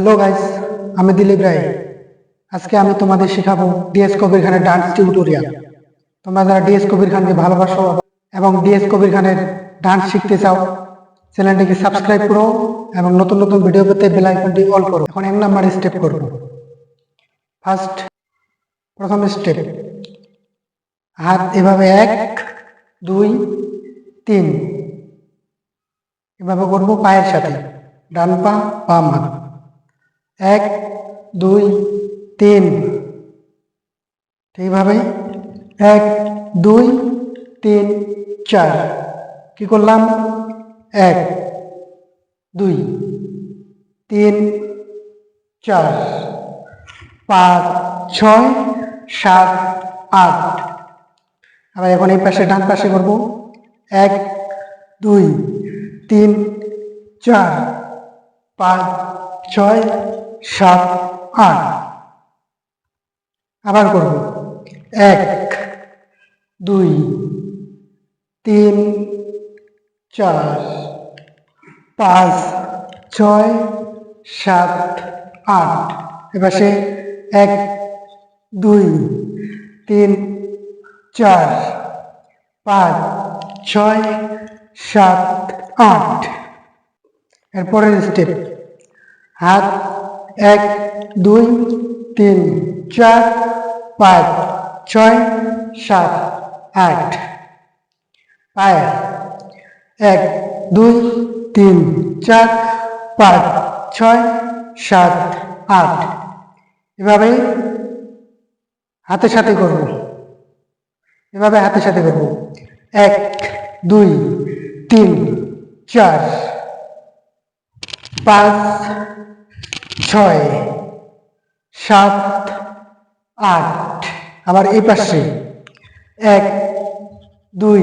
Hello guys, আমি দিলীপ রায়। আজকে আমি তোমাদের শেখাবো ডিএস কবির খানের ডান্স টিউটোরিয়াল। তোমরা যারা ডিএস কবির খানকে ভালোবাসো এবং ডিএস কবির খানের ডান্স শিখতে চাও, চ্যানেলটিকে সাবস্ক্রাইব করো এবং নতুন নতুন ভিডিও পেতে বেল আইকনটি অল করো। এখন 1 নাম্বার স্টেপ করব। প্রথম স্টেপ, হাত এভাবে 1 2 3 এভাবে করবো পায়ের সাথে, ডান পা বাম হাত। 1 2 3 এইভাবে 1 2 3 4 কি করলাম 1 2 3 4 5 6 7 8। আবার এখন এই পাশে ডান পাশে করব 1 2 3 4 5 6 7 8। আবার করব 1 2 3 4 5 6 7 8। এপাশে 1 2 3 4 5 6 7 8। এরপরের স্টেপ, হাত 1 2 3 4 5 6 7 8। পায়ে 1 2 3 4 5 6 7 8। এভাবে হাতের সাথে করব, 1 2 3 4 5 6 7 8। আবার এই পাশে 1 2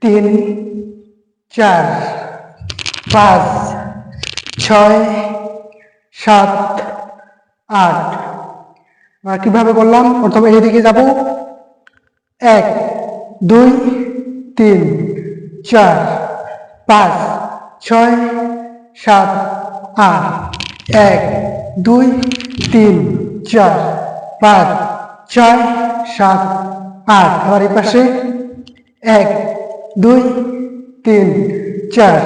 3 4 5 6 7 8। আবার কিভাবে করলাম, প্রথমে এইদিকে যাব 1 2 3 4 5 6 7 8। 1 2 3 4 5 6 7 8। আবার এই পাশে 1 2 3 4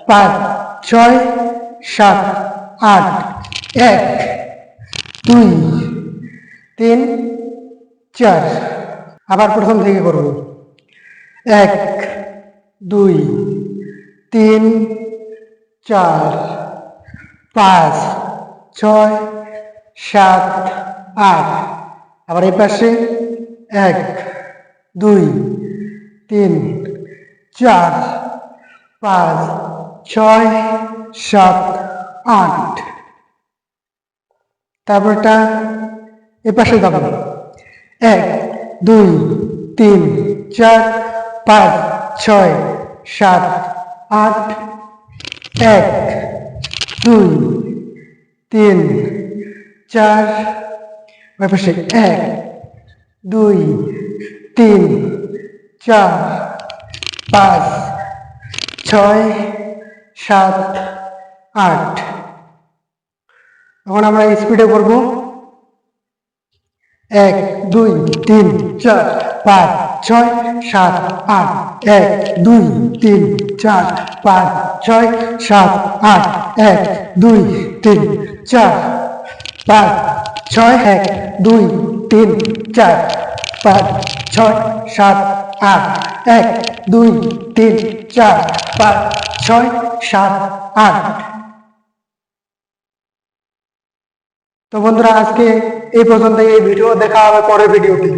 5 6 7 8। 1 2 3 4। আবার প্রথম থেকে করব 1 2 3 4 5 6 7 8। আবার এই পাশে 1 2 3 4 5 6 7 8। তারপরটা এ পাশে যাব 1 2 3 4 5 6 7 8। 1 2 3 4। ওই পাশে 1 2 3 4 5 6 7 8। এখন আমরা স্পিডে করব 1 2 3 4 5 6 7 8। 1 2 3 4 5 6 7 8। 1 2 3 4 5 6 1 2 3 4 5 6 7 8। 1 2 3 4 5 6 7 8। তো বন্ধুরা, আজকে এই পর্যন্ত। এই ভিডিও দেখা হবে পরের ভিডিওতে।